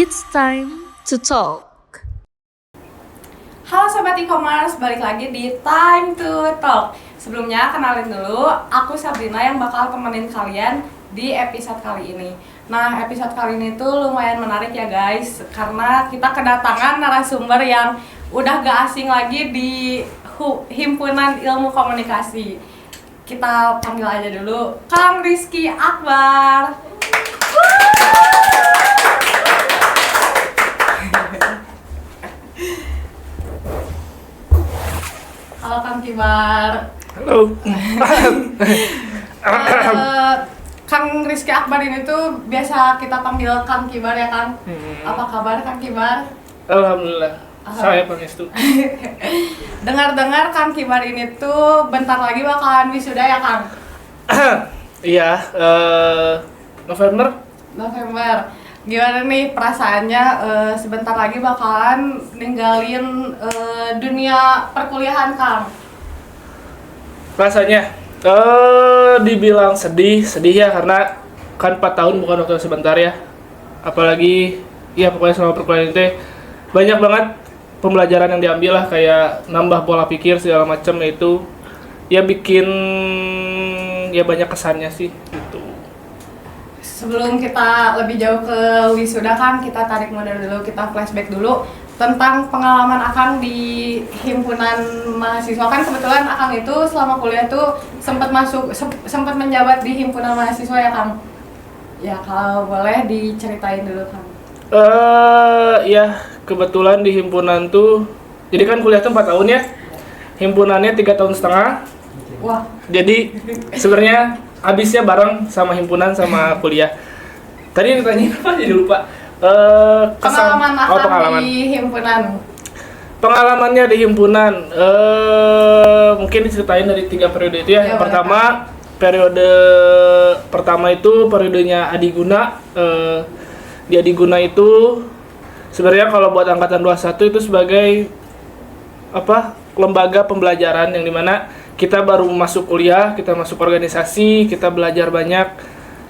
It's time to talk. Halo Sobat E-commerce, balik lagi di Time to Talk. Sebelumnya kenalin dulu, aku Sabrina yang bakal temenin kalian di episode kali ini. Nah, episode kali ini tuh lumayan menarik ya guys, karena kita kedatangan narasumber yang udah gak asing lagi di Himpunan Ilmu Komunikasi. Kita panggil aja dulu Kang Rizky Akbar. Halo Kang Kibar. Halo. Kang Rizky Akbar ini tuh biasa kita panggil Kang Kibar ya Kang. Apa kabar Kang Kibar? Alhamdulillah. Saya Pangestu. Dengar-dengar Kang Kibar ini tuh bentar lagi bakalan wisuda ya Kang? Iya, November. Gimana nih perasaannya sebentar lagi bakalan ninggalin dunia perkuliahan Kang? Rasanya dibilang sedih ya karena kan 4 tahun bukan waktu sebentar ya. Apalagi ya pokoknya selama perkuliahan itu banyak banget pembelajaran yang diambil lah, kayak nambah pola pikir segala macam, itu ya bikin ya banyak kesannya sih gitu. Sebelum kita lebih jauh ke wisuda Kang, kita tarik mundur dulu, kita flashback dulu tentang pengalaman Akang di himpunan mahasiswa. Kan kebetulan Akang itu selama kuliah tuh sempat menjabat di himpunan mahasiswa ya Kang. Ya kalau boleh diceritain dulu Kang. Ya kebetulan di himpunan tuh, jadi kan kuliah tuh 4 tahun ya, himpunannya 3 tahun setengah. Wah. Jadi sebenarnya habisnya bareng sama himpunan sama kuliah. Tadi ditanya apa jadi lupa. Pengalaman Akang di himpunan. Pengalamannya di himpunan mungkin diceritain dari 3 periode itu ya. Yang pertama, periode pertama itu periodenya Adiguna. Di Adiguna itu sebenarnya kalau buat angkatan 21 itu sebagai lembaga pembelajaran yang dimana kita baru masuk kuliah, kita masuk organisasi, kita belajar banyak.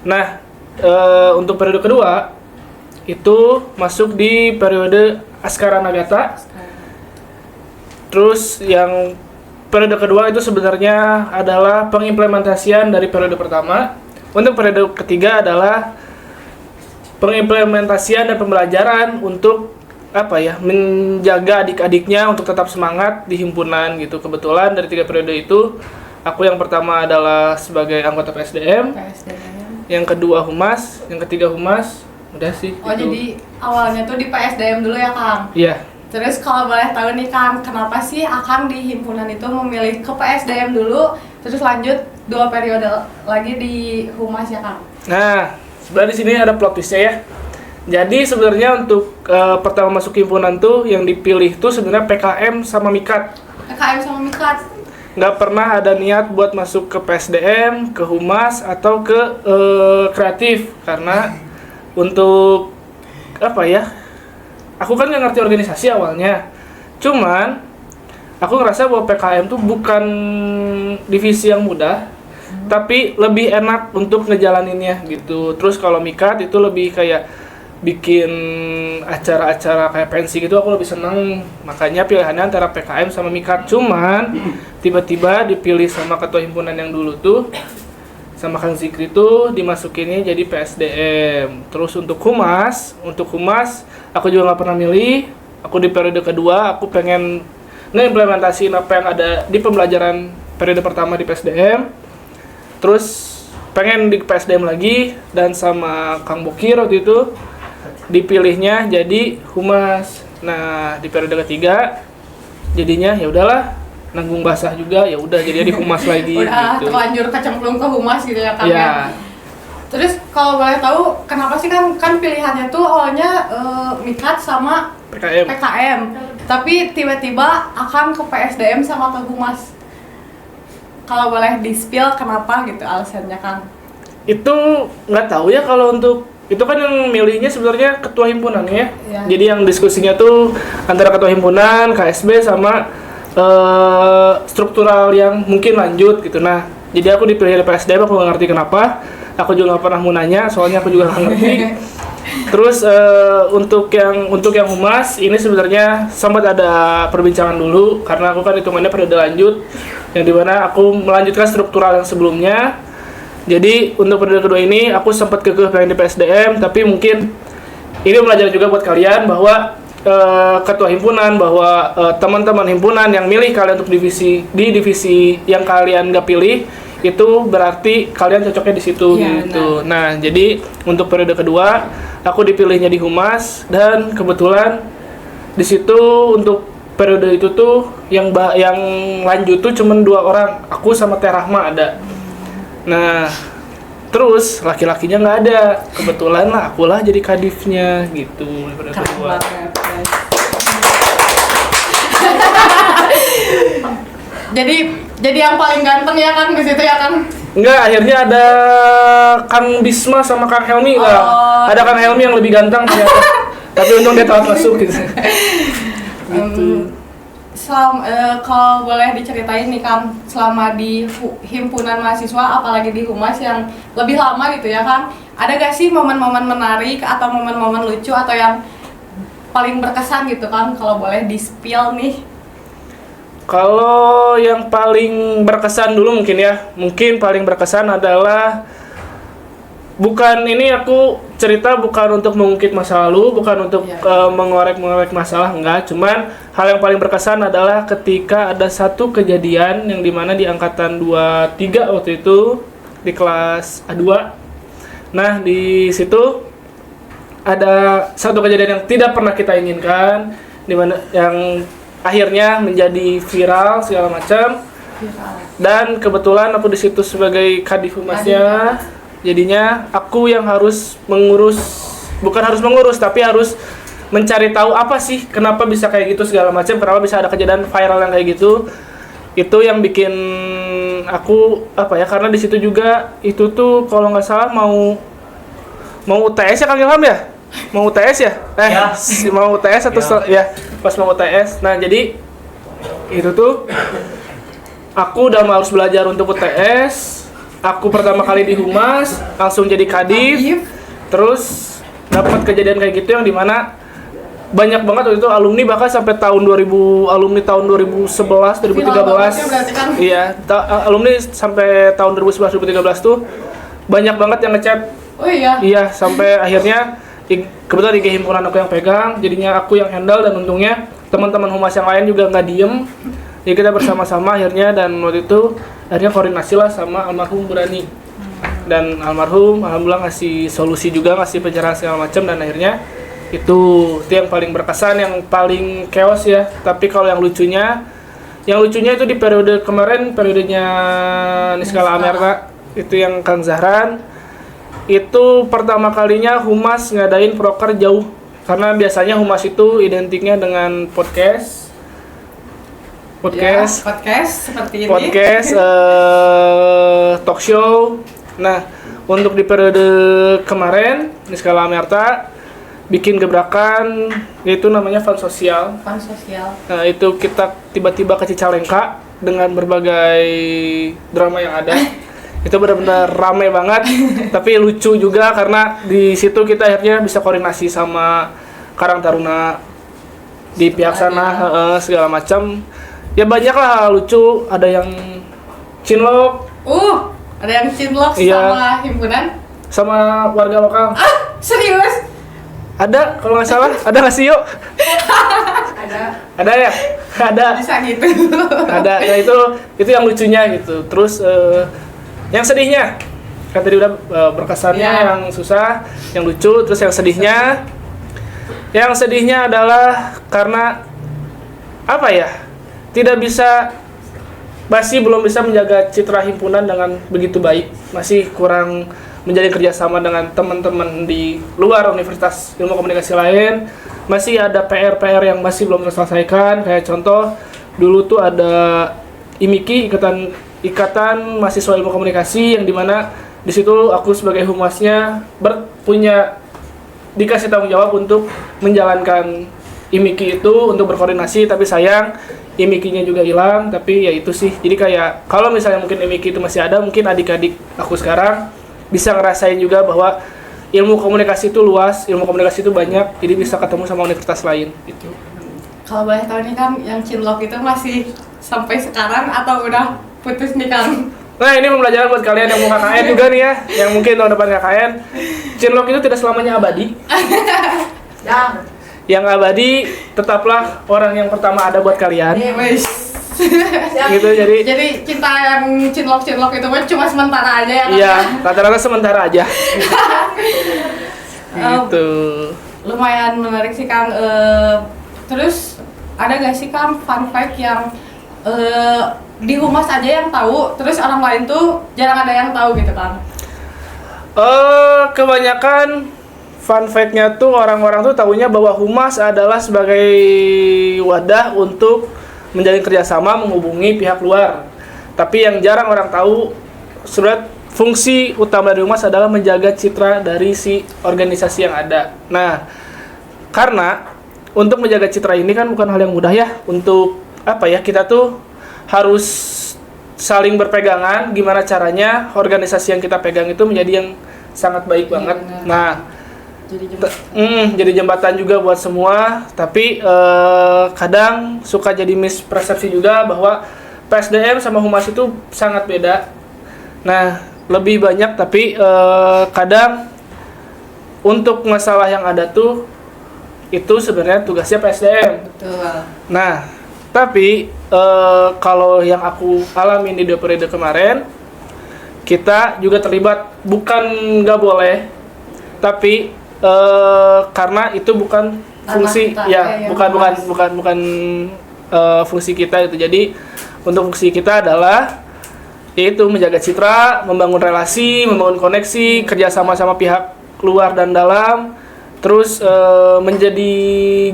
Nah, untuk periode kedua itu masuk di periode Askara Nagata. Terus yang periode kedua itu sebenarnya adalah pengimplementasian dari periode pertama. Untuk periode ketiga adalah pengimplementasian dan pembelajaran untuk menjaga adik-adiknya untuk tetap semangat di himpunan gitu. Kebetulan dari 3 periode itu, aku yang pertama adalah sebagai anggota PSDM, yang kedua Humas, yang ketiga Humas. Udah sih. Oh gitu. Jadi awalnya tuh di PSDM dulu ya Kang? Iya. Terus kalau boleh tahu nih Kang, kenapa sih Akang di himpunan itu memilih ke PSDM dulu, terus lanjut 2 periode lagi di Humas ya Kang? Nah, sebenarnya di sini ada plot twist-nya ya. Jadi sebenarnya untuk pertama masuk himpunan tuh yang dipilih tuh sebenarnya PKM sama MIKAT. PKM sama MIKAT? Nggak pernah ada niat buat masuk ke PSDM, ke Humas, atau ke kreatif. Karena untuk aku kan nggak ngerti organisasi awalnya. Cuman aku ngerasa bahwa PKM tuh bukan divisi yang mudah, tapi lebih enak untuk ngejalaninnya gitu. Terus kalau MIKAT itu lebih kayak bikin acara-acara kayak pensi gitu, aku lebih seneng. Makanya pilihannya antara PKM sama MIKAT. Cuman tiba-tiba dipilih sama ketua himpunan yang dulu tuh, sama Kang Zikri tuh, dimasukinnya jadi PSDM. Terus untuk Humas aku juga nggak pernah milih. Aku di periode kedua aku pengen ngeimplementasiin apa yang ada di pembelajaran periode pertama di PSDM. Terus pengen di PSDM lagi, dan sama Kang Bokir waktu itu dipilihnya jadi Humas. Nah, di periode ketiga jadinya ya udahlah, nanggung basah juga, ya udah jadi di Humas lagi. Udah gitu. terlanjur kecemplung ke Humas gitu ya Kang? Ya. Terus kalau boleh tahu kenapa sih kan pilihannya tuh awalnya MIKAT sama PKM. Tapi tiba-tiba Akang ke PSDM sama ke Humas. Kalau boleh di-spill kenapa gitu alasannya Kang? Itu nggak tahu ya, kalau untuk itu kan yang milihnya sebenarnya ketua himpunan ya. Jadi yang diskusinya tuh antara ketua himpunan, KSB, sama struktural yang mungkin lanjut gitu. Nah, jadi aku dipilih di PSDM, aku nggak ngerti kenapa. Aku juga nggak pernah mau nanya, soalnya aku juga nggak ngerti. Terus untuk yang humas ini sebenarnya sempat ada perbincangan dulu karena aku kan hitungannya periode lanjut yang dimana aku melanjutkan struktural yang sebelumnya. Jadi untuk periode kedua ini aku sempat kekeh pengen di PSDM, tapi mungkin ini belajar juga buat kalian bahwa ketua himpunan, bahwa teman-teman himpunan yang milih kalian untuk divisi yang kalian gak pilih itu berarti kalian cocoknya di situ gitu. Nah, jadi untuk periode kedua aku dipilihnya di humas dan kebetulan di situ untuk periode itu tuh yang lanjut tuh cuman 2 orang, aku sama Teh Rahma ada. Nah, terus laki-lakinya nggak ada, kebetulan lah akulah jadi kadifnya gitu. Keren banget, guys. jadi yang paling ganteng ya kan di situ ya kan? Enggak, akhirnya ada Kang Bisma sama Kang Helmi lah. Ada Kang Helmi yang lebih ganteng ternyata. Tapi untung dia telat masuk gitu. Kalau boleh diceritain nih Kang, selama di himpunan mahasiswa, apalagi di humas yang lebih lama gitu ya Kang, ada gak sih momen-momen menarik atau momen-momen lucu atau yang paling berkesan gitu Kang, kalau boleh di-spill nih? Kalau yang paling berkesan dulu mungkin paling berkesan adalah bukan ini aku cerita bukan untuk mengungkit masa lalu, bukan untuk mengorek masalah, enggak. Cuman hal yang paling berkesan adalah ketika ada satu kejadian yang dimana di angkatan 23 waktu itu di kelas A2. Nah, di situ ada satu kejadian yang tidak pernah kita inginkan, dimana yang akhirnya menjadi viral segala macam. Dan kebetulan aku di situ sebagai kadif humasnya. Jadinya aku yang harus tapi harus mencari tahu apa sih kenapa bisa kayak gitu segala macam, kenapa bisa ada kejadian viral yang kayak gitu. Itu yang bikin aku karena di situ juga itu tuh kalau nggak salah mau UTS ya Kang Ilham ya? Mau UTS ya? Mau UTS atau ya pas mau UTS. Nah, jadi itu tuh aku udah harus belajar untuk UTS. Aku pertama kali di humas langsung jadi kadif. Terus dapat kejadian kayak gitu yang dimana banyak banget waktu itu alumni, bahkan sampai tahun 2011 2013. Iya, alumni sampai tahun 2011 2013 tuh banyak banget yang ngechat. Oh iya. Iya, sampai akhirnya kebetulan IG himpunan aku yang pegang, jadinya aku yang handle, dan untungnya teman-teman humas yang lain juga nggak diem. Jadi kita bersama-sama akhirnya, dan waktu itu akhirnya koordinasi lah sama almarhum Burani. Dan almarhum alhamdulillah ngasih solusi juga, ngasih pencerahan segala macam, dan akhirnya itu yang paling berkesan, yang paling chaos ya. Tapi kalau yang lucunya itu di periode kemarin, periodenya Niskala Amerta, itu yang Kang Zahran. Itu pertama kalinya humas ngadain proker jauh, karena biasanya humas itu identiknya dengan podcast seperti ini. Talk show. Nah, untuk di periode kemarin Niskala Amerta bikin gebrakan, yaitu namanya Fun Sosial. Nah, itu kita tiba-tiba ke Cicalengka dengan berbagai drama yang ada. Itu benar-benar ramai banget, tapi lucu juga karena di situ kita akhirnya bisa koordinasi sama Karang Taruna di pihak sana, segala macam. Ya banyak lah lucu, ada yang cinlok. Ada yang cinlok sama himpunan? Sama warga lokal. Serius? Ada, kalau nggak salah. Ada nggak sih, yuk? Ada ya? Ada. Bisa gitu. Ada, ya itu yang lucunya gitu. Terus yang sedihnya, kan tadi udah berkesannya, yang susah, yang lucu. Terus yang sedihnya adalah karena belum bisa menjaga citra himpunan dengan begitu baik, masih kurang menjalin kerjasama dengan teman-teman di luar Universitas Ilmu Komunikasi lain, masih ada PR yang masih belum terselesaikan. Kayak contoh, dulu tuh ada IMIKI, Ikatan Mahasiswa Ilmu Komunikasi, yang dimana di situ aku sebagai humasnya dikasih tanggung jawab untuk menjalankan IMIKI itu, untuk berkoordinasi, tapi sayang IMIKI-nya juga hilang. Tapi ya itu sih, jadi kayak kalau misalnya mungkin IMIKI itu masih ada, mungkin adik-adik aku sekarang bisa ngerasain juga bahwa ilmu komunikasi itu luas, ilmu komunikasi itu banyak, jadi bisa ketemu sama universitas lain gitu. Kalau boleh tahu nih Kang, yang cinlok itu masih sampai sekarang atau udah putus nih Kang? Nah ini pembelajaran buat kalian yang mau KKN juga nih ya, yang mungkin tahun depan KKN. Cinlok itu tidak selamanya abadi. Yang abadi tetaplah orang yang pertama ada buat kalian. Wes. Gitu Jadi cinta yang cinlok itu kan cuma sementara aja ya Kang? Iya, rata-rata sementara aja. Gitu. Lumayan menarik sih Kang. Terus ada gak sih Kang fun fact yang di humas aja yang tahu, terus orang lain tuh jarang ada yang tahu gitu Kang? Kebanyakan fun fact-nya tuh orang-orang tuh tahunya bahwa humas adalah sebagai wadah untuk menjalin kerjasama menghubungi pihak luar. Tapi yang jarang orang tahu sebenarnya fungsi utama dari humas adalah menjaga citra dari si organisasi yang ada. Nah, karena untuk menjaga citra ini kan bukan hal yang mudah ya. Untuk kita tuh harus saling berpegangan gimana caranya organisasi yang kita pegang itu menjadi yang sangat baik banget. Benar. Nah, jadi jembatan juga buat semua. Tapi kadang suka jadi mispersepsi juga bahwa PSDM sama humas itu sangat beda. Nah, lebih banyak tapi kadang untuk masalah yang ada tuh itu sebenarnya tugasnya PSDM. Betul. Nah, tapi kalau yang aku alamin di 2 periode kemarin, kita juga terlibat, bukan nggak boleh, tapi karena itu bukan fungsi bukan fungsi kita itu. Jadi untuk fungsi kita adalah yaitu menjaga citra, membangun relasi, membangun koneksi, kerjasama sama pihak luar dan dalam. Terus menjadi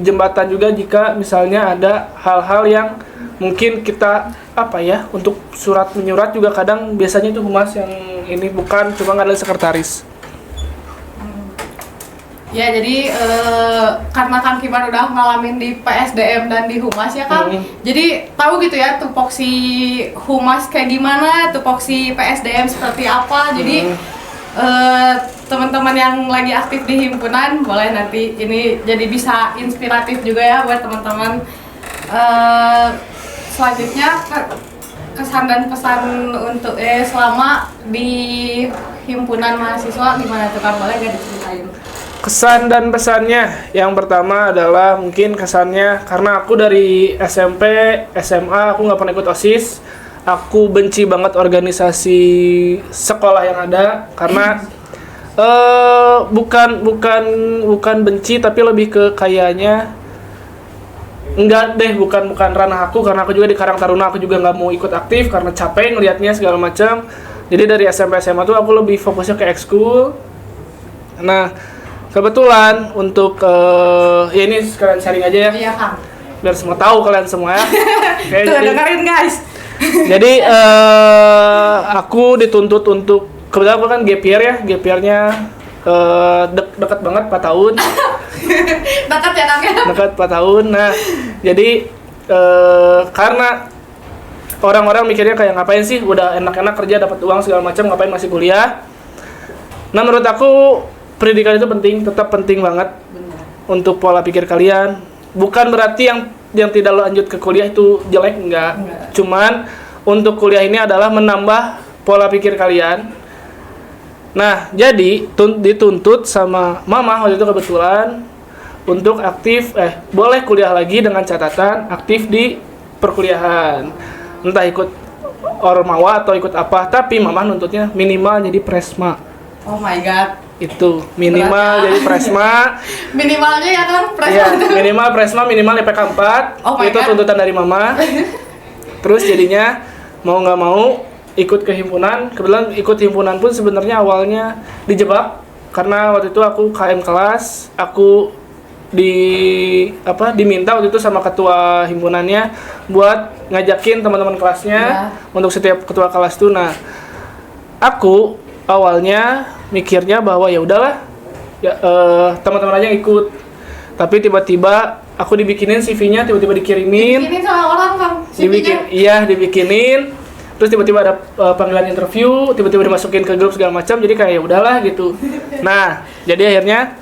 jembatan juga jika misalnya ada hal-hal yang mungkin kita untuk surat menyurat juga kadang biasanya itu humas yang ini, bukan cuma ada sekretaris. Ya jadi karena Kang Kibar udah ngalamin di PSDM dan di humas ya Kang, jadi tahu gitu ya tupoksi humas kayak gimana, tupoksi PSDM seperti apa. Jadi teman-teman yang lagi aktif di himpunan boleh nanti ini jadi bisa inspiratif juga ya buat teman-teman. Selanjutnya kesan dan pesan untuk selama di himpunan mahasiswa gimana tuh Kang, boleh gak diceritain? Kesan dan pesannya, yang pertama adalah mungkin kesannya karena aku dari SMP, SMA aku nggak pernah ikut OSIS. Aku benci banget organisasi sekolah yang ada karena bukan benci tapi lebih ke kayaknya enggak deh, bukan ranah aku, karena aku juga di Karang Taruna aku juga nggak mau ikut aktif karena capek ngelihatnya segala macam. Jadi dari SMP SMA tuh aku lebih fokusnya ke ekskul. Nah, kebetulan untuk ya ini sekalian sharing aja ya. Iya Kang. Biar semua tahu kalian semua ya. Oke, Tuh dengerin guys. Jadi aku dituntut untuk, kebetulan aku kan gap year ya, gap year-nya dekat banget 4 tahun. Dekat ya Kang ya? Dekat 4 tahun. Nah, jadi karena orang-orang mikirnya kayak ngapain sih, udah enak-enak kerja dapat uang segala macam, ngapain masih kuliah. Nah, menurut aku pendidikan itu penting, tetap penting banget. Benar. Untuk pola pikir kalian. Bukan berarti yang tidak lanjut ke kuliah itu jelek, enggak. Cuman untuk kuliah ini adalah menambah pola pikir kalian. Nah, jadi dituntut sama mama waktu itu kebetulan untuk aktif boleh kuliah lagi dengan catatan aktif di perkuliahan. Entah ikut ormawa atau ikut apa, tapi mama nuntutnya minimal jadi presma. Oh my god. Itu minimal jadi presma. Minimalnya ya kan presma. Iya, minimal presma, minimal IPK 4. Oh my itu God. tuntutan dari mama. Terus jadinya mau nggak mau ikut ke himpunan. Kebetulan ikut himpunan pun sebenarnya awalnya dijebak karena waktu itu aku KM kelas, aku diminta waktu itu sama ketua himpunannya buat ngajakin teman-teman kelasnya untuk setiap ketua kelas tuh. Nah, aku awalnya mikirnya bahwa ya udahlah, teman-teman aja ikut. Tapi tiba-tiba aku dibikinin CV-nya, tiba-tiba dikirimin. Dibikinin sama orang Kang. Dibikinin. terus tiba-tiba ada panggilan interview, tiba-tiba dimasukin ke grup segala macam, jadi kayak ya udahlah gitu. Nah, jadi akhirnya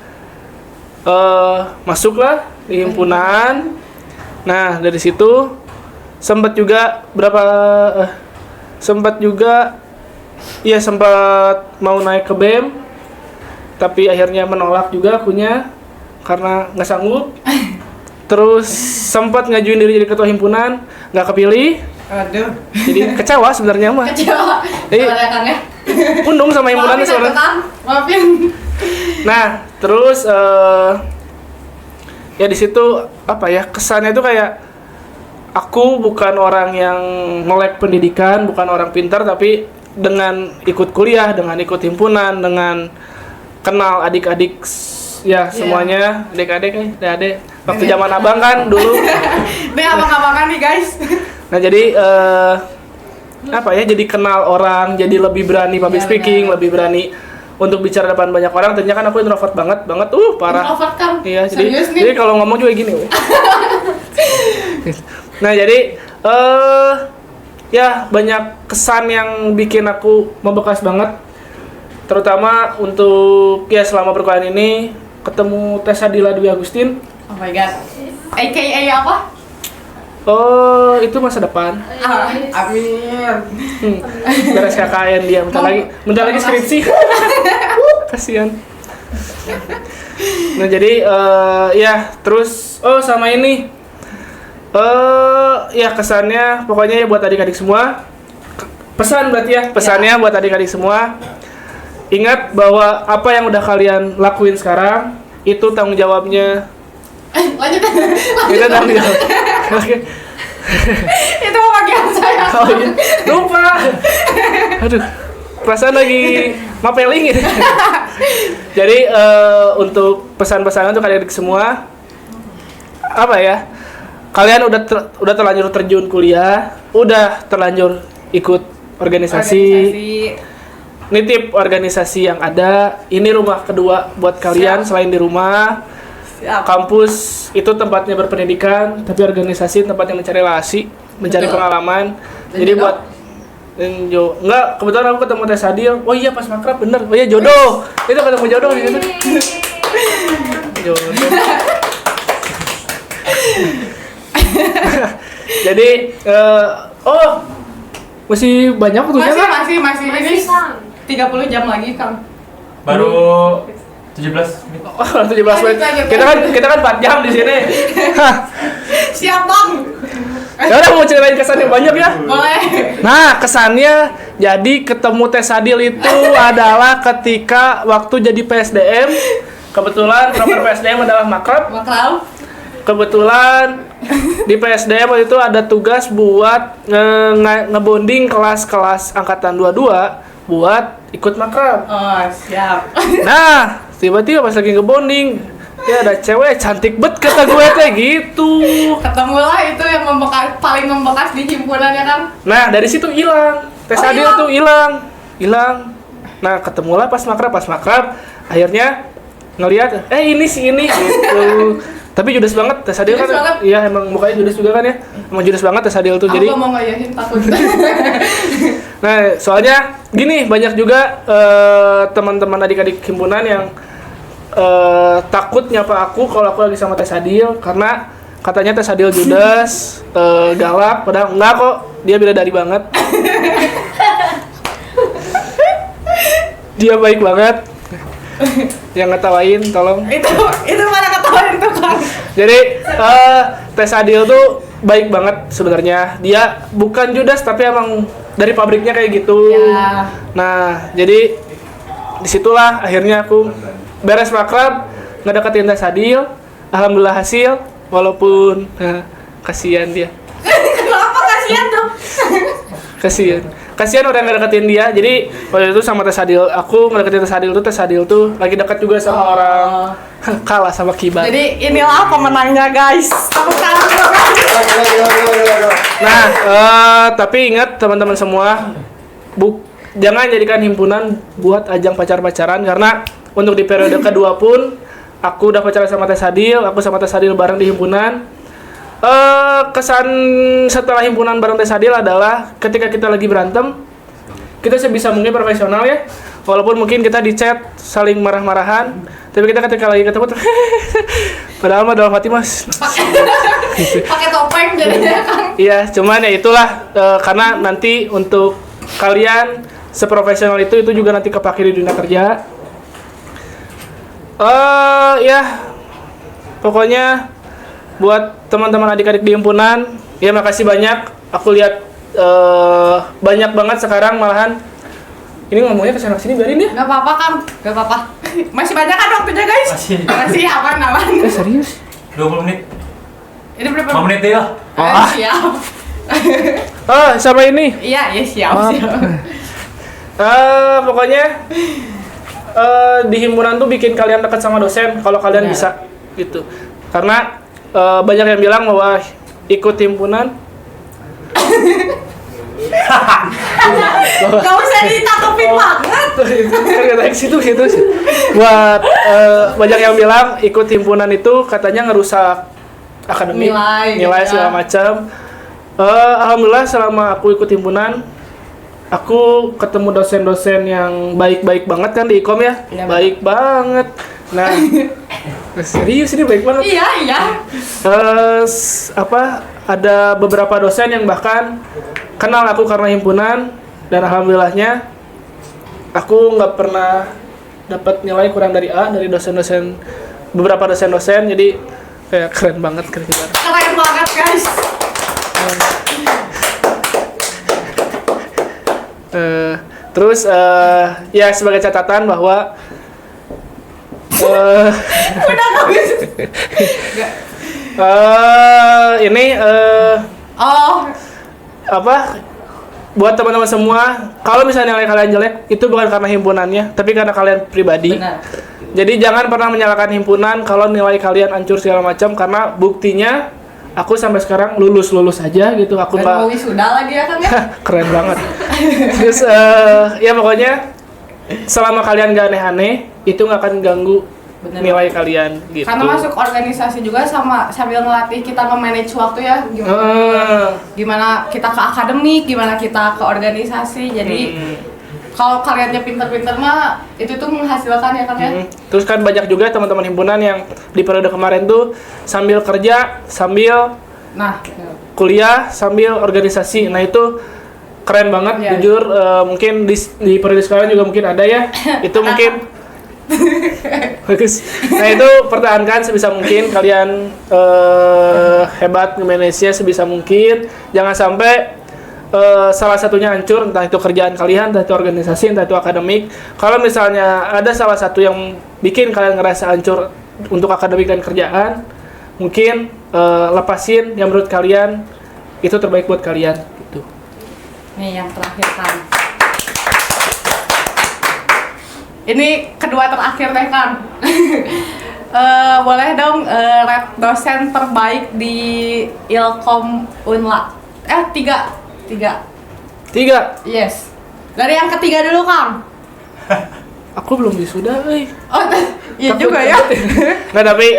masuklah di himpunan. Nah, dari situ sempat juga sempat mau naik ke BEM, tapi akhirnya menolak juga akunya karena nggak sanggup. Terus sempat ngajuin diri jadi ketua himpunan, nggak kepilih. Aduh. Jadi kecewa sebenarnya mah. Kecewa. Jadi Gimana Kang ya? pundung sama himpunannya Maafin sebenarnya. Kang. Maafin. Nah, terus ya di situ apa ya, kesannya itu kayak aku bukan orang yang melek pendidikan, bukan orang pintar, tapi dengan ikut kuliah, dengan ikut himpunan, dengan kenal adik-adik ya semuanya, adik-adik waktu zaman abang kan dulu. Ini abang-abangan nih guys. Nah jadi apa ya, jadi kenal orang, jadi lebih berani public speaking, lebih berani untuk bicara depan banyak orang. Ternyata kan aku introvert banget parah. Introvert Kang. Iya, Serius jadi nih? kalau ngomong juga gini. Nah, jadi ya banyak kesan yang bikin aku membekas banget. Terutama untuk ya selama perkuliahan ini ketemu Tessa Dila Dwi Agustin. Oh my god. AKA apa? Oh, itu masa depan. Amin. Beres KKN dia, bentar lagi skripsi. Kasihan. Nah, jadi ya terus sama ini ya kesannya pokoknya ya buat adik-adik semua. Pesan berarti ya, pesannya buat adik-adik semua. Ingat bahwa apa yang udah kalian lakuin sekarang itu tanggung jawabnya. Lanjut. Itu tanggung jawab. Oke. Itu bagian saya. Oh iya. Lupa. Aduh. Perasaan lagi mapeling gitu. Jadi untuk pesan-pesan untuk adik-adik semua, apa ya? Kalian udah terlanjur terjun kuliah, udah terlanjur ikut organisasi. Nitip organisasi yang ada. Ini rumah kedua buat kalian. Siap. Selain di rumah. Siap. Kampus itu tempatnya berpendidikan, tapi organisasi tempatnya mencari relasi, mencari Betul. pengalaman. Dan Jadi jodoh? buat enggak, kebetulan aku ketemu Teh Sadil. Oh iya, pas makrab bener. Oh iya, jodoh. Itu ketemu jodoh di situ. Jodoh. Jadi masih banyak waktunya kan? Masih ini 30 jam lagi Kang. Baru 17 menit. Oh, 17 menit. Kita kan 4 jam di sini. Siap Bang. Ya udah, mau ceritain kesan yang banyak ya. Boleh. Nah, kesannya jadi ketemu Teh Sadil itu adalah ketika waktu jadi PSDM. Kebetulan program PSDM adalah makrab. Makrab. Kebetulan di PSDM waktu itu ada tugas buat ngebonding kelas-kelas angkatan 22 buat ikut makrab. Oh, siap. Nah, tiba-tiba pas lagi ngebonding, ya ada cewek cantik bet kata gue teh gitu. Ketemulah itu yang paling membekas di himpunannya Kang. Nah, dari situ hilang. Teh Sadil hilang? tuh hilang. Nah, ketemulah pas makrab. Akhirnya ngelihat, ini si ini gitu. Tapi judes banget Teh Sadil kan. Judes banget? Iya, emang mukanya judes juga kan ya. Emang judes banget Teh Sadil tuh. Aku Jadi gak mau ngayahin takut. nah, soalnya gini, banyak juga teman-teman adik-adik himpunan yang takut nyapa aku kalau aku lagi sama Teh Sadil karena katanya Teh Sadil judes, galak, padahal enggak kok, dia bidadari banget. Dia baik banget. Yang ngetawain tolong. itu mana ketahuan tuh Kang. Jadi Teh Sadil tuh baik banget sebenarnya. Dia bukan judes tapi emang dari pabriknya kayak gitu. Ya. Nah, jadi disitulah akhirnya aku beres makrab ngedeketin Teh Sadil. Alhamdulillah hasil, walaupun kasihan dia. Kenapa kasihan dong? Kasihan orang ngedeketin dia. Jadi waktu itu sama Teh Sadil, aku ngedeketin Teh Sadil tuh lagi dekat juga sama orang. Kalah sama Kibar. Jadi inilah pemenangnya guys. Tepuk tangan dulu, guys. Nah, tapi ingat teman-teman semua, jangan jadikan himpunan buat ajang pacar-pacaran, karena untuk di periode kedua pun aku udah pacaran sama Teh Sadil, aku sama Teh Sadil bareng di himpunan. Kesan setelah himpunan bareng Teh Sadil adalah ketika kita lagi berantem, kita sebisa mungkin profesional ya. Walaupun mungkin kita di chat saling marah-marahan, tapi kita ketika lagi ketemu tuh padahal mah dalam hati mas. Pakai topeng jadinya kan. Iya, cuman ya itulah karena nanti untuk kalian seprofesional itu juga nanti kepake di dunia kerja. Ya pokoknya buat teman-teman adik-adik di himpunan, ya makasih banyak. Aku lihat banyak banget sekarang malahan. Ini ngomongnya kesana sini biarin ya. Gak apa-apa Kang, gak apa-apa. Masih banyak kan waktunya guys? Masih aman. Serius? 20 menit. Ini berapa? 5 menit ya. Siap. Sama ini. Iya, siap. Pokoknya di himpunan tuh bikin kalian dekat sama dosen kalau kalian bisa gitu. Karena banyak yang bilang bahwa ikut himpunan Gak usah ditakupin banget. Kan situ. Buat banyak yang bilang ikut himpunan itu katanya ngerusak akademik, nilai segala macam. Alhamdulillah selama aku ikut himpunan, aku ketemu dosen-dosen yang baik-baik banget kan di Ikom ya. Baik banget. Nah, serius ini baik banget. Iya. Ada beberapa dosen yang bahkan kenal aku karena himpunan, dan alhamdulillahnya aku nggak pernah dapat nilai kurang dari A dari dosen-dosen, beberapa dosen-dosen. Jadi kayak keren banget. Keren banget guys. Terus ya sebagai catatan bahwa Udah gak bisa. ini buat teman-teman semua, kalau misalnya nilai kalian jelek itu bukan karena himpunannya, tapi karena kalian pribadi. Benar. Jadi jangan pernah menyalahkan himpunan kalau nilai kalian hancur segala macam, karena buktinya aku sampai sekarang lulus aja gitu. Aku nggak mau wisuda lagi ya kan ya. keren banget. Terus ya pokoknya selama kalian gak aneh-aneh itu nggak akan ganggu nilai kalian gitu. Karena masuk organisasi juga sambil ngelatih kita nge-manage waktu ya. Gimana kita ke akademik, gimana kita ke organisasi. Jadi kalau kaliannya pinter-pinter mah itu tuh menghasilkan ya kan ya. Terus kan banyak juga teman-teman himpunan yang di periode kemarin tuh sambil kerja, sambil kuliah, sambil organisasi. Nah itu keren banget jujur. Mungkin di periode sekarang juga mungkin ada ya. Itu mungkin bagus. Nah itu pertahankan sebisa mungkin, kalian hebat nge-manage-nya sebisa mungkin. Jangan sampai salah satunya hancur, entah itu kerjaan kalian, entah itu organisasi, entah itu akademik. Kalau misalnya ada salah satu yang bikin kalian ngerasa hancur untuk akademik dan kerjaan, mungkin lepasin yang menurut kalian itu terbaik buat kalian gitu. Nih yang terakhir kan. Ini kedua terakhir deh kan. Boleh dong rate dosen terbaik di Ilkom Unla. Tiga. Yes. Dari yang ketiga dulu Kang. Aku belum wisuda, Oh, iya juga ya. Nggak, tapi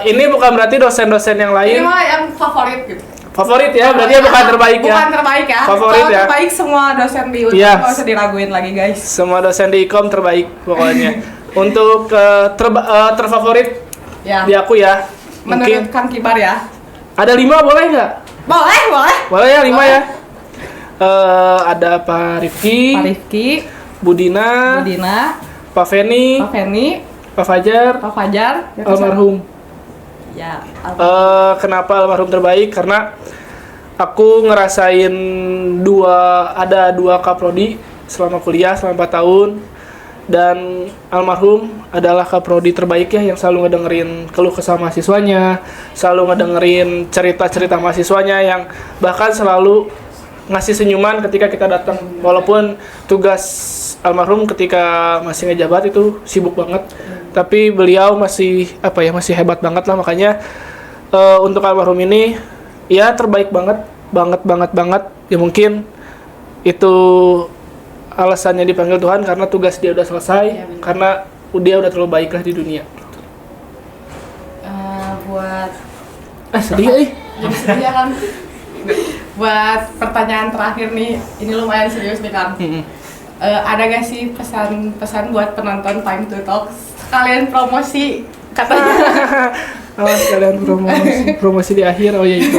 ini bukan berarti dosen-dosen yang lain. Ini mah yang favorit gitu. Favorit ya, berarti bukan terbaik ya. Bukan terbaik ya. Favorit kalau ya. Terbaik semua dosen di Unla, nggak usah diraguin lagi guys. Semua dosen di Ikom terbaik pokoknya. Untuk terfavorit di aku ya. Menurut Kang Kibar ya. Ada 5 boleh nggak? Boleh. Boleh ya 5 ya. Ada Pak Rifki, Budina, Pak Feni, Pak Fajar, almarhum. Ya. Kenapa almarhum terbaik? Karena aku ngerasain ada dua kaprodi selama kuliah selama 4 tahun, dan almarhum adalah kaprodi terbaik ya, yang selalu ngedengerin keluh kesah mahasiswanya, selalu ngedengerin cerita-cerita mahasiswanya, yang bahkan selalu ngasih senyuman ketika kita datang. Walaupun tugas almarhum ketika masih ngejabat itu sibuk banget, tapi beliau masih hebat banget lah. Makanya untuk almarhum ini ya terbaik banget ya. Mungkin itu alasannya dipanggil Tuhan, karena tugas dia udah selesai, karena dia udah terlalu baik lah di dunia. Buat sedih Jadi sedih ya kan. Buat pertanyaan terakhir nih, ini lumayan serius nih kan. Ada gak sih pesan-pesan buat penonton Time to Talk? Kalian promosi katanya. Kalian promosi di akhir. Oh ya itu.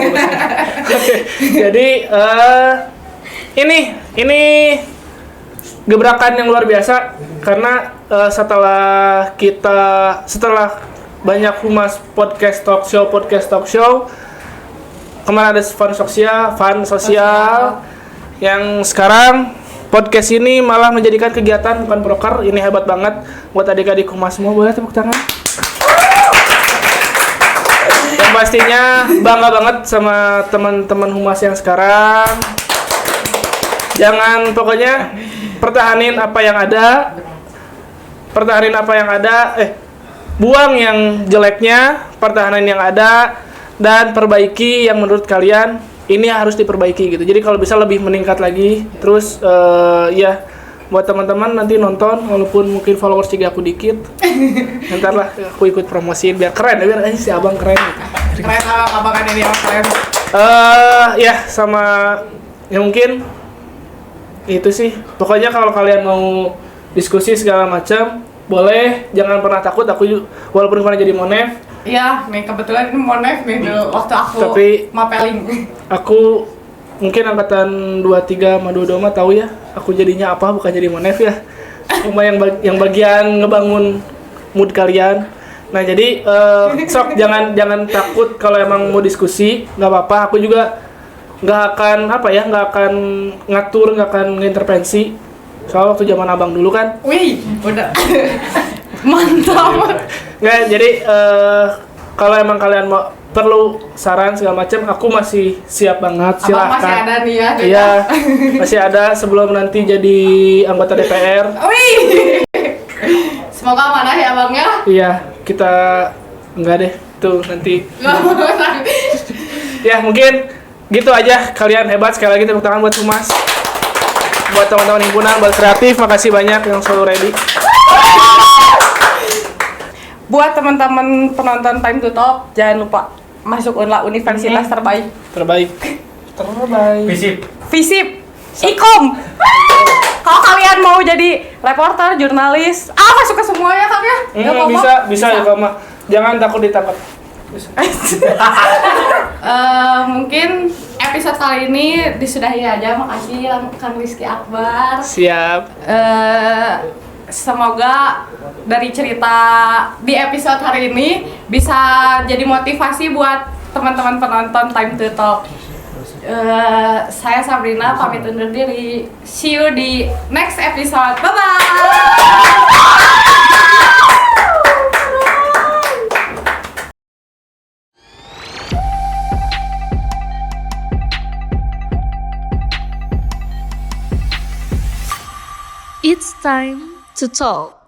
Oke. Jadi ini gebrakan yang luar biasa karena setelah banyak humas podcast talk show kemarin ada fun sosial yang sekarang podcast ini malah menjadikan kegiatan bukan proker. Ini hebat banget buat adik-adik humas semua, boleh tepuk tangan. Yang pastinya bangga banget sama teman-teman humas yang sekarang. Jangan pokoknya pertahanin apa yang ada, buang yang jeleknya, pertahanin yang ada, dan perbaiki yang menurut kalian ini harus diperbaiki gitu. Jadi kalau bisa lebih meningkat lagi. Terus ya buat teman-teman nanti nonton walaupun mungkin followers juga aku dikit. Ntar lah aku ikut promosiin biar keren, biar aja si abang keren gitu. Keren abang kan ini yang keren. Ya sama ya mungkin itu sih. Pokoknya kalau kalian mau diskusi segala macam boleh, jangan pernah takut. Aku walaupun pernah jadi monef. Iya, nih kebetulan ini monef nih dulu waktu aku mapeling. Aku mungkin angkatan 23 sama 22 mah tahu ya. Aku jadinya apa bukan jadi monef ya. Cuma yang bagian ngebangun mood kalian. Nah, jadi sok jangan takut kalau emang mau diskusi, nggak apa-apa. Aku juga nggak akan ngatur, nggak akan ngintervensi. Soal waktu zaman abang dulu kan. Wih, udah mantap. Nggak, jadi kalau emang kalian mau perlu saran segala macam, aku masih siap banget. Silahkan. Abang masih ada nih ya? Iya, masih ada sebelum nanti jadi anggota DPR. Wih, semoga amanah ya abangnya. Iya, kita enggak deh, tuh nanti. Ya mungkin gitu aja. Kalian hebat, sekali lagi tepuk tangan buat humas, buat teman-teman himpunan, buat kreatif. Makasih banyak yang selalu ready. Buat teman-teman penonton Time to Talk, jangan lupa masuk UNLA, universitas terbaik. Visip, Ikom. Kalau kalian mau jadi reporter, jurnalis, masuk ke semuanya kan ya? Bisa ya mah. Jangan takut ditangkap. Mungkin episode kali ini disudahi aja. Makasih Kang Rizky Akbar. Siap. Semoga dari cerita di episode hari ini bisa jadi motivasi buat teman-teman penonton Time to Talk. Saya Sabrina pamit undur diri. See you di next episode. Bye bye. It's time to talk.